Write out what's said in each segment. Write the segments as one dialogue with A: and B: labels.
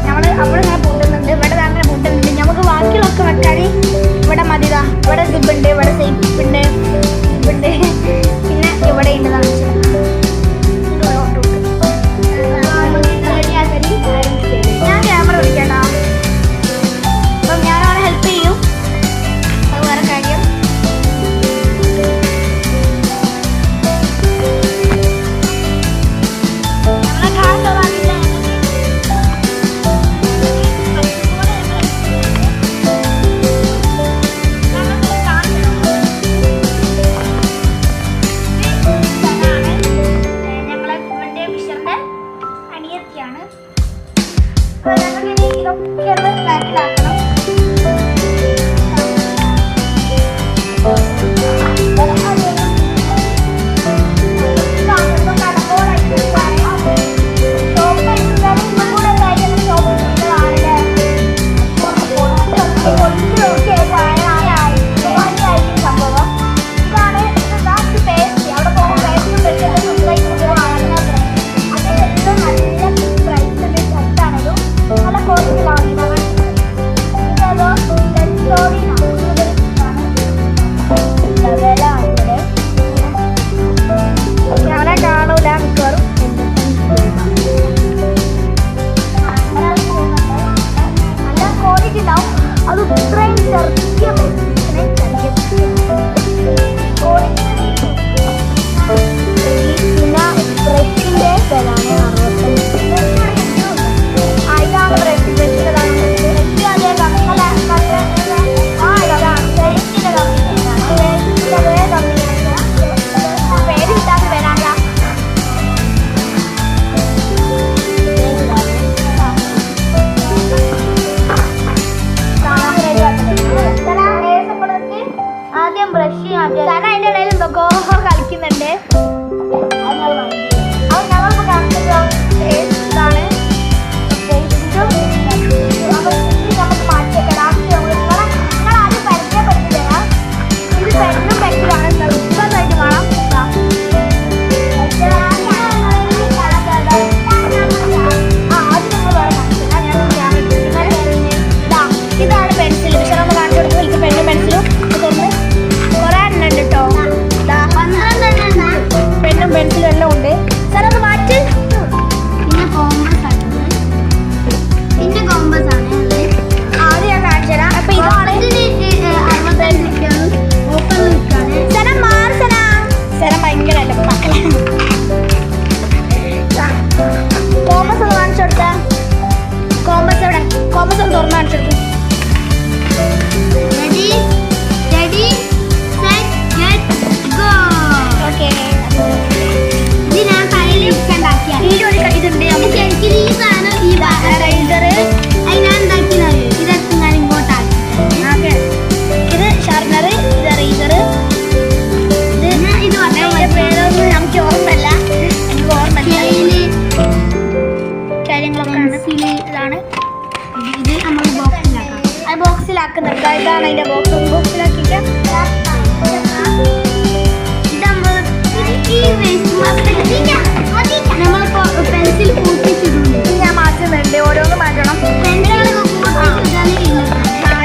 A: നമ്മൾ അവിടെ ഇങ്ങനെ പൂട്ടുന്നുണ്ട്, ഇവിടെ അങ്ങനെ പൂട്ടുന്നുണ്ട്. നമുക്ക് ബാക്കിയുള്ളൊക്കെ വെക്കാൻ ഇവിടെ മതിതാ. ഇവിടെ സിബുണ്ട്, ഇവിടെ സേഫുണ്ട്, സിബുണ്ട്, പിന്നെ ഇവിടെ ഉണ്ട് കാണിച്ചു. ഞാൻ ക്യാമറ പിടിക്കട്ടാ. അപ്പം ഞാനവിടെ ഹെൽപ്പ് ചെയ്യും. അത് വേറെ കാര്യം. ഇതൊക്കെ ഒന്ന് ബാക്കിലാക്കണം. അതിന്റെ ഇടയിൽ എന്തൊക്കെ കളിക്കുന്നുണ്ട്. അത് ഞങ്ങളിപ്പോ കാണിച്ചത് ഇതാണ്. നമുക്ക് മാറ്റിയേക്കാം. നിങ്ങൾ ആദ്യം പരിചയപ്പെടുത്തി തരാം. ഇത് പെണ്ണും പെട്ടിലാണ്. നിർബന്ധമായിട്ട് കാണാം. ഇതാണ് പെൻസിൽ. പക്ഷെ നമ്മൾ കാണിച്ചു കൊടുക്കുന്നത് എനിക്ക് പെണ്ണും പെൻസിലും ഇതൊന്ന് കുറെ എണ്ണം ഉണ്ട് കേട്ടോ. പെണ്ണും പെൻസിലും എല്ലാം ഉണ്ട്. സാർ അത് മാറ്റി. പിന്നെ കോമ്പസ് ആണ്. ആദ്യം ഞാൻ കാണിച്ചു തരാം. അപ്പൊ ഇതാണ് സ്ഥലം മാറി. സ്ഥലം ഭയങ്കര കോമ്പസ് ഒന്ന് കാണിച്ചു കൊടുത്ത. കോമ്പസ് എവിടെ? കോമ്പസ് ഒന്ന് തുറന്ന് കാണിച്ചു കൊടുക്കും. ബോക്സിലാക്കുന്നുണ്ട്. ഇതാണ് അതിന്റെ ബോക്സ്. ബോക്സിലാക്കിയിട്ട് പെൻസിൽ ഞാൻ മാറ്റുന്നുണ്ട്. ഓരോന്ന് മാറ്റണം.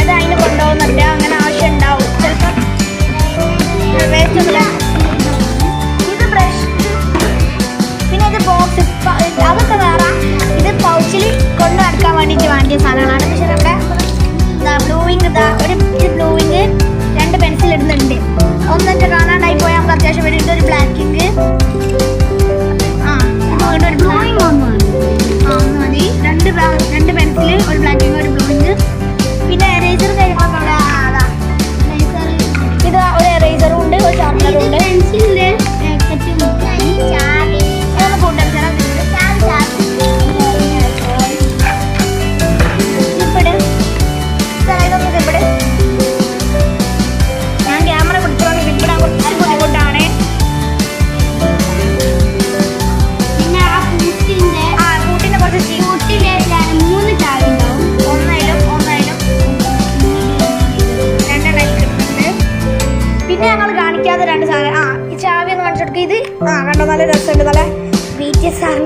A: ഇത് അതിന് കൊണ്ടുപോകുന്നുണ്ട്. അങ്ങനെ ആവശ്യം ഉണ്ടാവും ചിലപ്പോൾ. ഇത് ബ്രഷ്, പിന്നെ ഇത് ബോക്സ്, അതൊക്കെ വേറെ. ഇത് പൗച്ചിൽ കൊണ്ടു നടക്കാൻ വേണ്ടിയിട്ട് വേണ്ടിയ സാധനങ്ങളാണ്. പക്ഷെ നമ്മുടെ ബ്ലൂവിങ് ഒരു ബ്ലൂവിങ് 2 പെൻസിൽ ഇടുന്നുണ്ട്. ഒന്നിട്ട് കാണാണ്ടായി പോയാൽ നമുക്ക് അത്യാവശ്യം വേണ്ടിയിട്ട് ഒരു ബ്ലാക്കിങ്. ഒരു ബ്ലൂയിങ് ഒന്ന് മതി. 2 പെൻസിൽ, ഒരു ബ്ലാക്കിങ്, ഒരു ബ്ലൂയിങ്. പിന്നെ എറേസർ കാര്യങ്ങളൊക്കെ ഉള്ള അതാ. ഇത് ഒരു എറേസറും ഉണ്ട്, ഒരു ഷാർപ്പനറും ഉണ്ട്. ഞാൻ ക്യാമറ പിടിച്ചോണ്ട് ഇവിടെ കുറച്ച് ബുദ്ധിമുട്ടാണ്.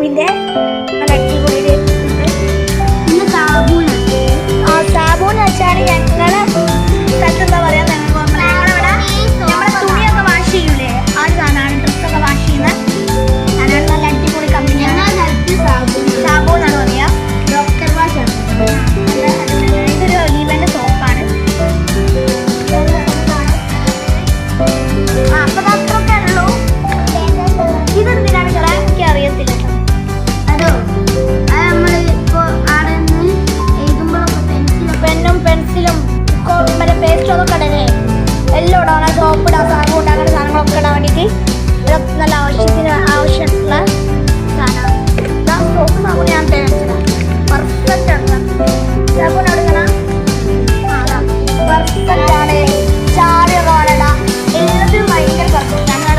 A: പെർഫ്യൂമിന്റെ അടിപൊളി സാബൂൺ വെച്ചാൽ ഞങ്ങളെ സ്ഥലത്തെന്താ പറയാ, നമ്മളെ തുണിയൊക്കെ വാഷ് ചെയ്യൂലേ ആ ഒരു സാധനമാണ്. ഡ്രസ്സൊക്കെ വാഷ് ചെയ്യുന്ന സാധനമാണ്. നല്ല അടിപൊളി കമ്പനിയാണ്. സാബൂൺ എന്നാണ് പറയാ. ഇതൊരു ഒലീവന്റെ സോപ്പാണ്. അപ്പൊ അത്രയൊക്കെ ഉള്ളൂ. ഇതെന്തിനാണ് കളയാൻ എനിക്ക് അറിയത്തില്ല. പെന്നും പെൻസിലും മറ്റേ പേസ്റ്റും അതൊക്കെ ഇടണേ. എല്ലാം ഇടാൻ സോപ്പ് ഇടാൻ സാധനം ഉണ്ടാക്കുന്ന സാധനങ്ങളൊക്കെ ഇടാൻ വേണ്ടിയിട്ട് നല്ല ആവശ്യമുള്ള സാധനമാണ്. സോപ്പ് സാബൂൺ ഞാൻ തേച്ചതാണ്. പെർഫെക്റ്റ് ആണ് സാബൂൺ. അവിടെ ഇങ്ങനെ പെർഫെക്റ്റ് ആണ്. ചാടിയൊക്കെ വേണടാ. എല്ലാത്തിനും ഭയങ്കര പെർഫെക്റ്റ് ആണ്.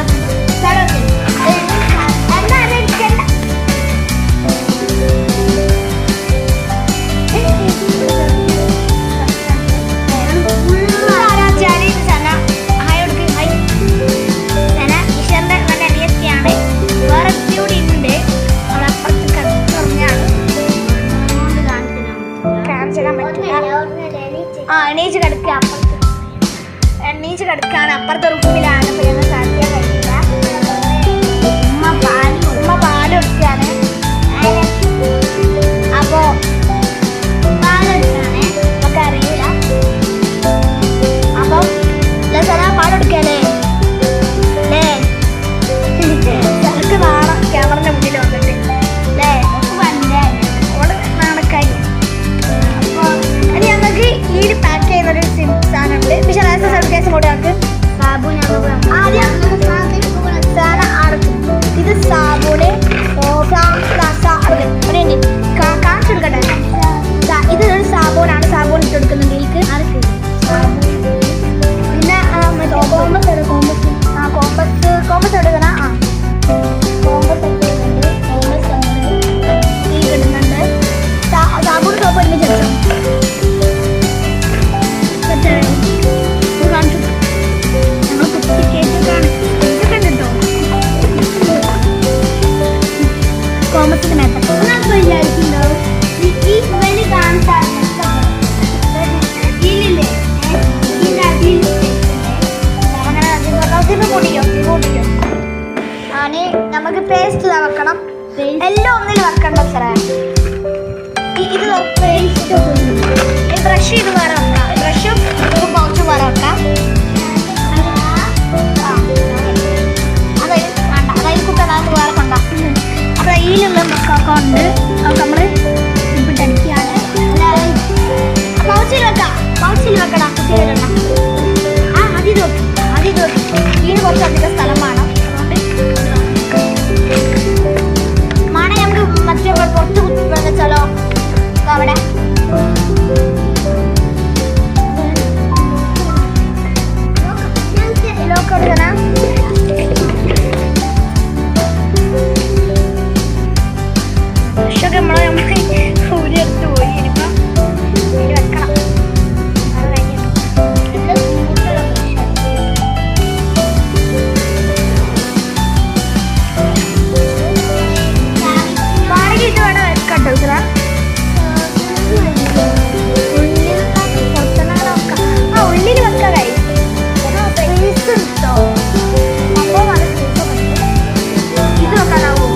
A: എണീച്ച് കിടക്കാണ്. അപ്പുറത്തെ റൂമിലാണ്. ഞങ്ങൾ കാണിക്കാൻ കഴിയില്ല. ഉമ്മ പാല് കൊടുക്കുകയാണ്. അപ്പോ നമുക്ക് അറിയില്ല. അപ്പം പാല് കൊടുക്കല്ലേ അല്ലേ? നമുക്ക് നാളെ ക്യാമറന്റെ മുന്നിൽ വന്നിട്ട് അല്ലേ അവള് നാണക്കാരി. അപ്പൊ അത് ഞങ്ങൾക്ക് ഈ പാക്ക് ചെയ്യുന്നൊരു സാധനമുണ്ട്. പക്ഷെ സർക്കേസ് കൂടെ ഞങ്ങൾക്ക് ആദ്യം സാധനം അടക്കും. ഇത് സാബൂണ് കാണിച്ചെടുക്കട്ടെ. ഇത് ഒരു സാബൂനാണ്. സാബൂൺ ഇട്ടെടുക്കുന്നുണ്ട് ഇതിലേക്ക്. പിന്നെ കോമ്പസ് എടുക്കണം. കോമ്പസ് എടുക്കണം. ഇടുന്നുണ്ട്. സാബൂൺ സോപ്പ് ഒരുമിച്ച് എടുക്കണം. കോമസിന്റെ മേത്ത ഈ വലിയ കാണിച്ചാൽ നമുക്ക് പേസ്റ്റ് വെക്കണം. എല്ലാം ഒന്നിൽ വെക്കണ്ട സാറേ. ഇത് ബ്രഷ് ഇത് വേറെ വെക്കാം. ബ്രഷും പൗച്ചും വേറെ വെക്കാം. അതായത് കുട്ടനാഥ് വേറെ കൊണ്ട. അപ്പൊ ഇതിലുള്ള മക്കൊക്കെ ഉണ്ട്. അതൊക്കെ നമ്മള് ഇപ്പിട്ടടിക്കുകയാണ്. പൗച്ചിൽ വെക്കാം. പൗച്ചിൽ വെക്കണം. കുട്ടികളുണ്ട അതിത് ഇതിന് കുറച്ചധികം സ്ഥലം വേണം. അതുകൊണ്ട് മാണെ നമുക്ക് മറ്റേ പുറത്ത് വെച്ചാലോ അവിടെ ലോക്ക് എടുക്കണം. നമ്മളെ ഊരി എടുത്ത് പോയി. ഇനിയിപ്പം വെക്കണം. വാടകയിട്ട് വേണം വെക്കട്ടോ സാ. ഉള്ളിൽ വെക്കാം. ഇത് വെക്കാനാവോ?